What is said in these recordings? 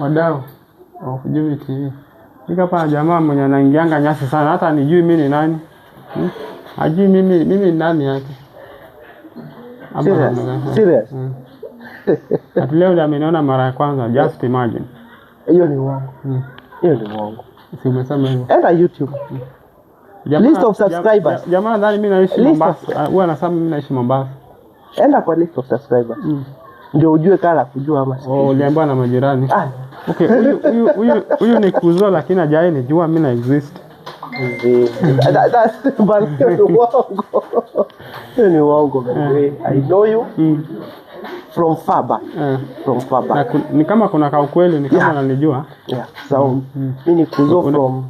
wadau wa Jumbe TV. Nika hapa jamaa mwenye anaingianga nyasi sana, hata nijui mimi ni nani. Hajui mimi ni nani yake. Serious? Ati leo ndio ameniona mara ya kwanza, just imagine. Hiyo ni uongo. Hiyo ni uongo. Si umesema hivyo. Enda YouTube. List of subscribers. Jamaa nadhani mimi naishi Mombasa. Huwa anasema mimi naishi Mombasa. Enda kwa list of subscribers. Ndio ujue kala kujua ama si. Uliambiwa na majirani. Okay, huyu ni kuzo lakini hajai nijua mimi na exist. That's ni uongo. I know you from far back. From far back. Ni kama kuna ka ukweli ni kama ananijua. So mimi ni kuzo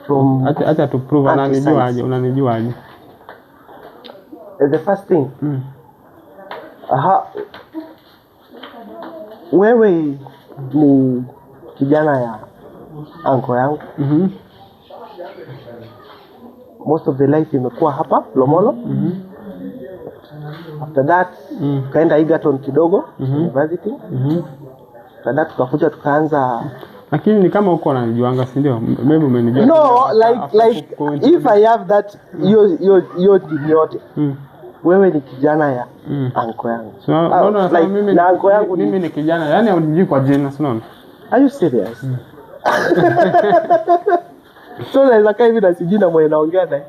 from acha to prove ananijua aje, unanijua aje. The first thing. Wewe ni kijana ya uncle yangu. Most of the life imekuwa hapa Lomolo. After that kaenda Egerton kidogo university. After that tukakuja tukaanza. Lakini ni kama uko unanijuanga si ndio? Maybe umenijua. No, like if I have that yo yote. Wewe ni kijana ya uncle yangu. So unaona like, mimi na uncle yangu mimi ni kijana. Yaani haunijui kwa jina, si unaona? Are you serious? So naweza kaa hivi na sijina mwenye naongea naye.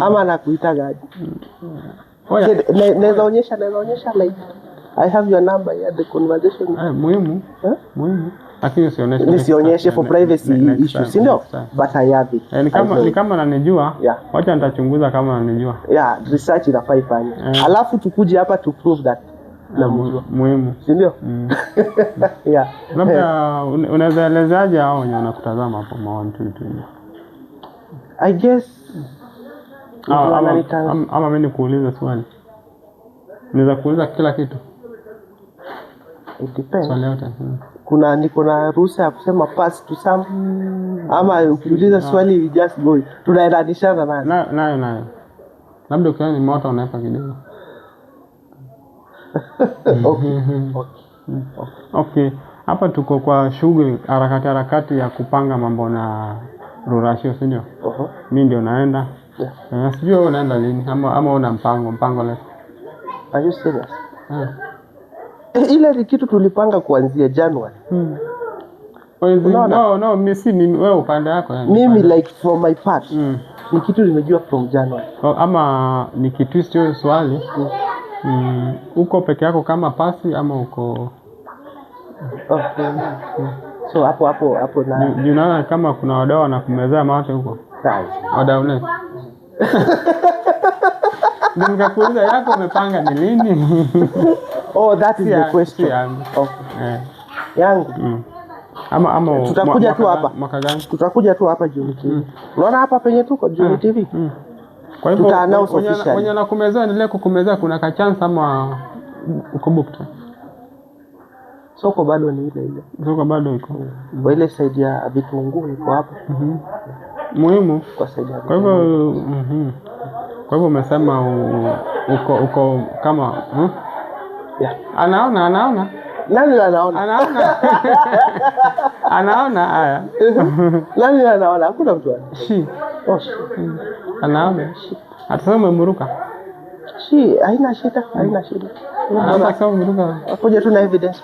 Ama nakuita gaji. Naweza onyesha like I have your number here, the conversation. Muhimu. Lakini usionyeshe for privacy issues, ndio? But I have it. Ni kama nanijua. Wacha nitachunguza kama nanijua. Research inafaa ifanye. Alafu tukuje hapa to prove that namjua. Muhimu. Si ndio? Labda unaweza elezaje hao wenye wanakutazama hapo maoni tu. I guess ama mimi nikuuliza swali. Naweza kuuliza kila kitu. It depends. Swali yote. Niko na ruhusa ya kusema pass to some ama ukiuliza swali we just go. Tunaendana nayo. Labda ukiona ni moto unaweka kidogo. Okay. Hapa tuko kwa shughuli harakati ya kupanga mambo na rurashio, si ndio? Mimi ndio naenda. Sijui wewe unaenda lini ama una mpango leo. Are you serious? Ile ni kitu tulipanga kuanzia January. No, mimi wewe upande yako yani. Mimi like from my part. Ni kitu nimejua from January. Ama ni kitu sio swali. Uko peke yako kama pasi ama uko So hapo na unaona kama kuna wadau wanakumezea mate huko. Wadau nani? Nikakuuliza yako umepanga ni lini? That is the question. Yangu. Ama tutakuja tu hapa. Mwaka gani? Tutakuja tu hapa Jumbe TV. Unaona hapa penye tuko Jumbe TV. Kwa hivyo wenye anakumezea endelee kukumezea, kuna ka chance ama uko booked? Soko bado ni ile. Soko bado iko. Kwa ile side ya vitunguu iko hapo. Muhimu kwa side ya. Kwa hivyo umesema uko kama anaona nani anaona anaona haya nani anaona hakuna mtu anaona atasema umeruka haina shida anataka umeruka akuja tu na evidence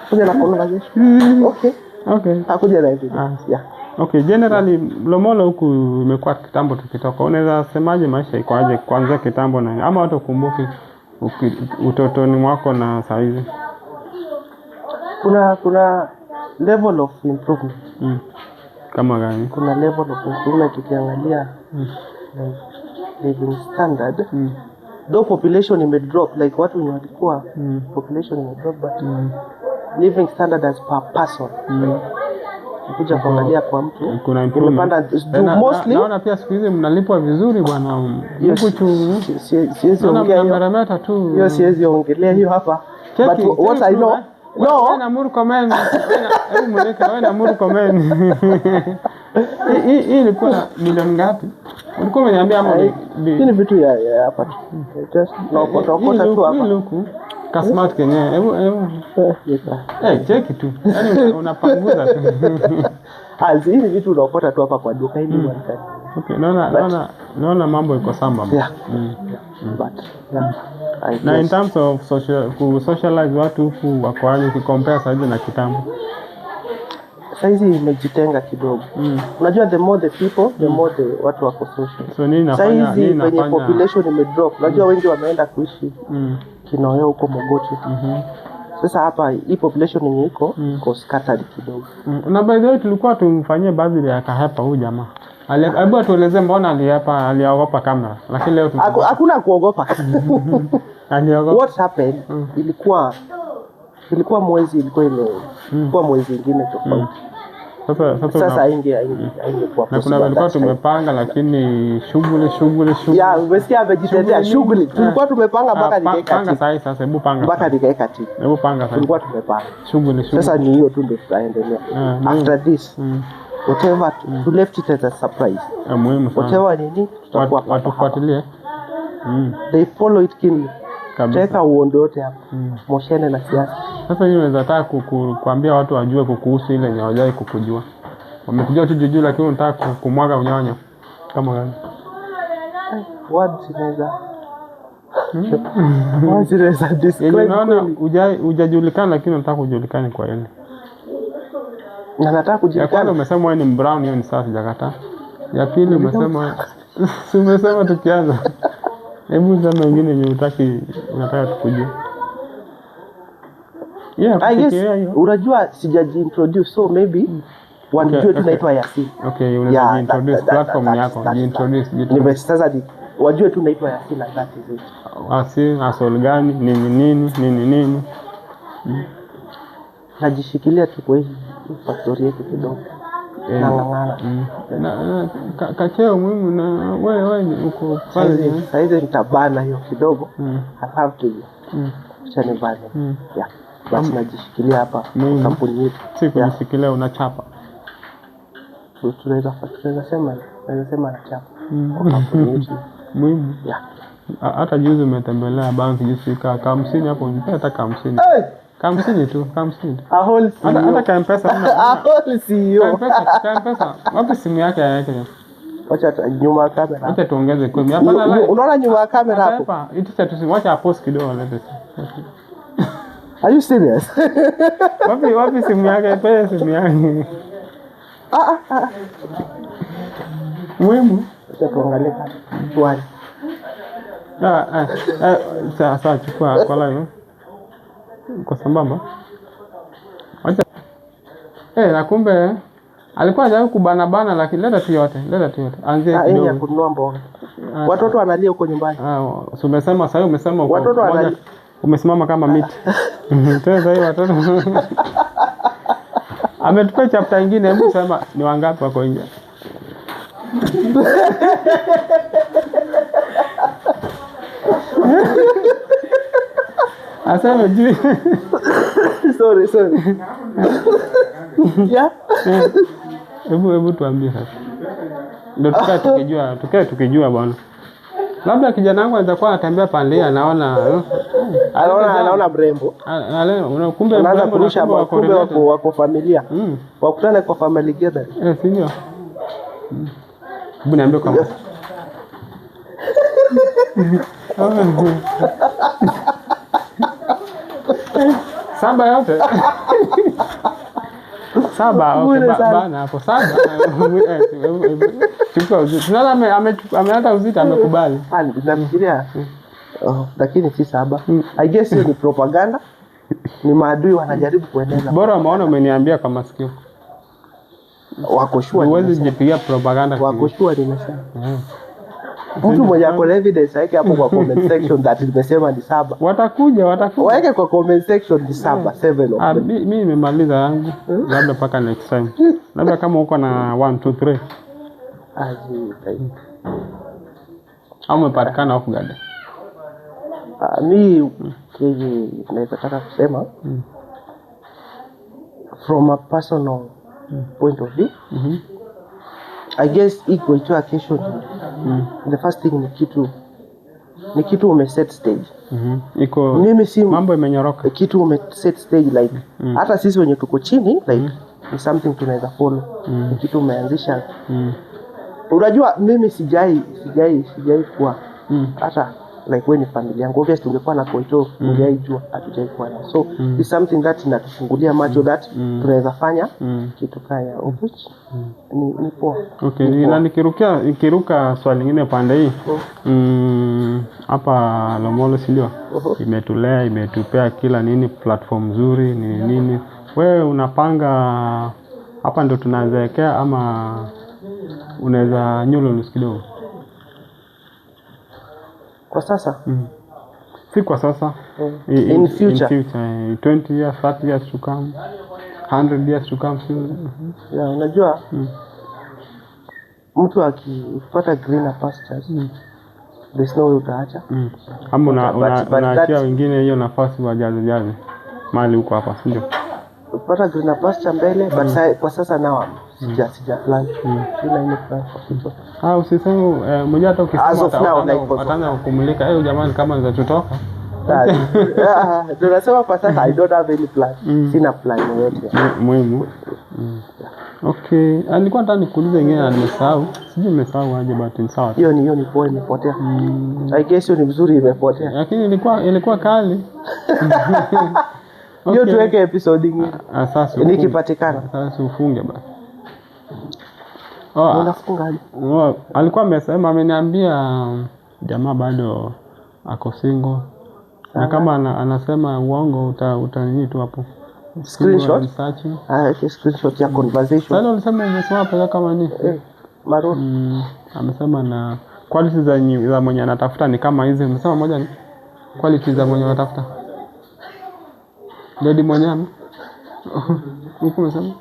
kuja na conversation okay akuja na evidence Okay, generally Lomolo huku imekuwa kitambo tukitoka. Unaweza semaje maisha iko aje kwanza kitambo na ama watu kumbuki utotoni mwako na saa hizi? Kuna level of improvement. Kama gani? Kuna level of improvement ukiangalia living standard. Though population imedrop like watu wenye walikuwa population imedrop but living standard as per person. Kuja kuangalia kwa mtu kuna improvement mostly. Naona pia siku hizi mnalipwa vizuri bwana. Huko tu siwezi ongea hiyo tu. Hiyo siwezi ongelea hiyo hapa. But what I know wewe na Murkomen hebu mweleke wewe na Murkomen hii ilikuwa milioni ngapi? Ulikuwa umeniambia hapo ni vitu ya hapa tu. Just na okota tu hapa. Ka smart kenye. Hebu. Cheki tu. Yaani unapanguza tu. Hizi vitu unaokota tu hapa kwa duka hili mwaka. Okay, naona mambo iko samba. Yeah. But na in terms of socialize watu huku wako aje ukicompare sasa na kitambo? Saizi imejitenga kidogo. Unajua the more the people, the more the watu wako social. So nini nafanya? Saizi kwenye population imedrop. Unajua wengi wameenda kuishi Kinoyo huko Mogoti. Sasa hapa hii population yenye iko scattered kidogo. Na by the way tulikuwa tumfanyie birthday ya Kahepa huyu jamaa. Hebu tueleze mbona aliogopa kamera. Lakini leo hakuna kuogopa. Aliogopa. What happened? Ilikuwa mwezi ilikuwa mwezi mwingine tofauti. Sasa ingekuwa na kuna walikuwa tumepanga lakini shughuli. Yeah, umesikia amejitetea shughuli. Tulikuwa tumepanga mpaka nikaeka. Panga sasa hebu panga. Mpaka nikaeka chini. Hebu panga sasa. Tulikuwa tumepanga. Shughuli. Sasa ni hiyo tu ndio tutaendelea. After this, whatever to left it as a surprise. Muhimu sana. Whatever nini tutakuwa watufuatilie. They follow it keenly. Teka uondo yote hapa. Moshene na siasa. Sasa hiyo unaweza taka kuambia watu wajue kukuhusu ile yenye hawajai kukujua. Wamekujua tu juu lakini unataka kumwaga unyonyo kama gani? Words inaweza describe. Unaona hujajulikana lakini unataka kujulikana kwa yeye. Na nataka kujulikana. Kwanza umesema wewe ni brown, hiyo ni safi jakata. Ya pili umesema tukianza. Hebu sema wengine yenye unataka tukujue. Yeah, I guess unajua sijajiintroduce so maybe wanijue tunaitwa Yasin. Okay, unaweza introduce platform yako, introduce. Sasa wajue tunaitwa Yasin na that is it. Yasin asol gani nini. Najishikilia tu kwa hii factory yetu kidogo. Ngangana. Kacheo muhimu na wewe uko pale. Saizi nitabana hiyo kidogo. I have to chane bana. Yeah. Basi najishikilia hapa kampuni yetu. Si kujishikilia unachapa. Tunaweza sema nachapa. Kampuni yetu. Muhimu. Yeah. Hata juzi umetembelea banki juzi ka 50 hapo hata 50. Kamsini tu. Hata Kampesa Kampesa. Wapi simu yake yake? Wacha nyuma ya kamera. Wacha tuongeze kwa hapa na unaona nyuma ya kamera hapo. Ita tusiwacha post kidogo leo. Are you serious? Wapi simu yake? Pesa simu yake. Muhimu. Wacha tuangalie swali. Sasa chukua kwa live. Kwa sambamba. Wacha. Na kumbe alikuwa anataka kubana lakini leta tu yote. Anze kidogo. Ya kununua mboga. Watoto wanalia huko nyumbani. So umesema sasa umesema watoto wanalia. Umesimama kama miti. Sasa hiyo watoto. Ametupa chapter nyingine, hebu sema ni wangapi wako nje? Asema juu. Sorry. Yeah. Hebu tuambie sasa. Ndio tukijua bwana. Labda kijana wangu anaweza kuwa anatembea pale anaona mrembo. Kumbe mrembo wako familia. Wakutane kwa family together. Sio. Hebu niambie kama. Saba yote. Saba bana hapo saba. Chukua uzito. Tunaona ameata uzito amekubali. Nafikiria lakini si saba. I guess hiyo ni propaganda. Ni maadui wanajaribu kueneza. Bora umeona umeniambia kwa masikio. Wako sure. Huwezi jipigia propaganda. Wako sure nimesema. Mtu mwenye ako na evidence yake hapo kwa comment section that nimesema ni saba. Watakuja. Waweke kwa comment section ni saba, 7 of them. Mimi nimemaliza yangu. Labda paka next time. Labda kama uko na 1 2 3. Au umepatikana huko gani? Mimi naweza taka kusema from a personal point of view. I guess iko itoa kesho. The first thing ni kitu ni kitu umeset stage. Iko Mimi si mambo imenyoroka. Kitu umeset stage like hata sisi wenye tuko chini like ni something tunaweza follow. Ni kitu umeanzisha. Unajua mimi sijai kuwa hata like wewe ni familia yangu, obviously tungekuwa na Koito ungeijua hatujaikuwa na, so it's something that inatufungulia macho that tunaweza fanya kitu kaya which ni poa. Okay, na nikiruka swali lingine pande hii hapa Lomolo sindio? Imetulea, imetupea kila nini, platform nzuri nini. Wewe unapanga hapa ndo tunaanzekea ama unaweza nyulo kidogo? Kwa sasa si kwa sasa, in future 20 years 30 years to come, 100 years to come. Yeah, unajua mtu akipata greener pastures there's no way utaacha. Ama unaachia wengine hiyo nafasi wajaze mali huko hapa sindio? Kupata greener pasture mbele but kwa sasa nao sija plan. Sina ile plan for future. Usiseme mmoja hata ukisema ataanza kumulika jamani kama zitatoka. Tunasema kwa sasa I don't have any plan. Sina plan yoyote. Muhimu. Okay, nilikuwa nataka nikuulize ingine na nimesahau. Sijui nimesahau aje but ni sawa. Hiyo ni poa imepotea. I guess hiyo ni mzuri imepotea. Lakini ilikuwa kali. Hiyo tuweke episode nyingine. Sasa nikipatikana. Sasa ufunge basi. Unafungaje? Alikuwa ameniambia jamaa bado ako single. Na kama anasema uongo utanini tu hapo. Screenshot. Okay, screenshot ya conversation. Sasa ulisema umesema pesa kama ni Maro. Amesema na quality za mwenye anatafuta ni kama hizi. Umesema moja ni quality za mwenye anatafuta. Lady mwenyewe. Huko umesema?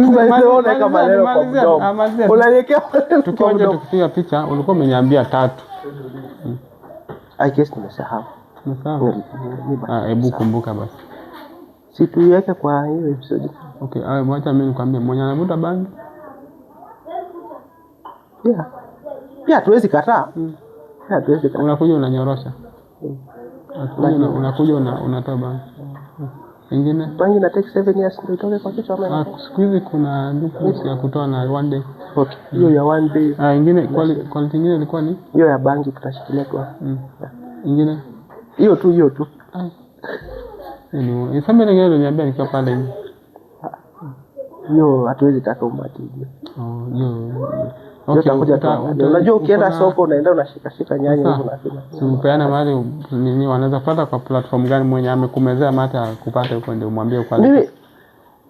Unaona kama leo kwa mdomo. Unaniwekea tukipiga picha ulikuwa umeniambia 3. I guess nimesahau. Hebu kumbuka basi. Si tuiweke kwa hiyo episode. Okay, mwacha mimi nikwambie mwenye anavuta bangi. Yeah, tuwezi kataa. Yeah, tuwezi kataa. Unakuja unanyorosha. Unakuja unatoa bangi. Ingine? Bangi na take 7 years ndio itoke kwa kichwa mama. Siku hizi kuna duku ya kutoa na 1 day. Okay. Hiyo ya 1 day. Ingine quality ingine ilikuwa ni? Hiyo ya bangi tutashikilia tu. Ingine? Hiyo tu. Iseme ngine niambia nikiwa pale hivi. Hiyo hatuwezi taka umati hiyo. Okay, unajua ukienda soko unaenda unashika nyanya hizo unasema. Upeana mali nini wanaweza kupata kwa platform gani mwenye amekumezea mata kupata huko ndio umwambie kwa. Mimi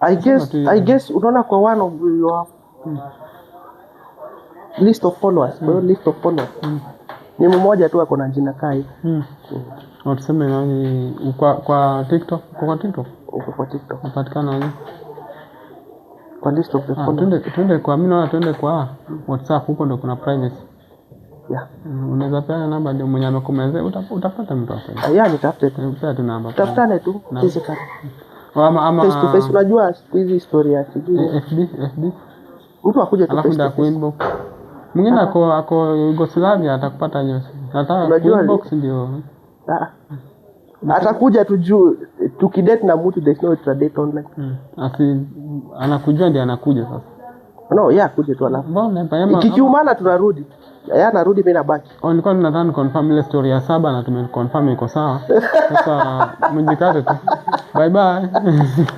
I guess unaona kwa one of your list of followers, ni mmoja tu ako na jina kai. Tuseme nani kwa TikTok? Kwa TikTok? Kwa TikTok. Unapatikana nani? Kwa list of the followers. Tuende kwa mimi na tuende kwa WhatsApp, huko ndo kuna privacy. Yeah. Unaweza peana namba ndio mwenye amekumezea utapata mtu hapo. Yeah, nitafute tu. Pea tu namba. Tafutane tu physically. Ama face to face, unajua hizi historia sijui. FB. Mtu akuje tu face to face. Inbox. Mwingine ako Yugoslavia atakupata hiyo. Nataka inbox ndio. Atakuja tujue tukidate na mtu there's no extra date online. Anakujua ndio anakuja sasa. No, akuje tu alafu. Mbona ikikiumana tunarudi. Anarudi mimi nabaki. Nilikuwa nadhani confirm ile story ya 7 na tumeconfirm iko sawa. Sasa mjikate tu. Bye bye.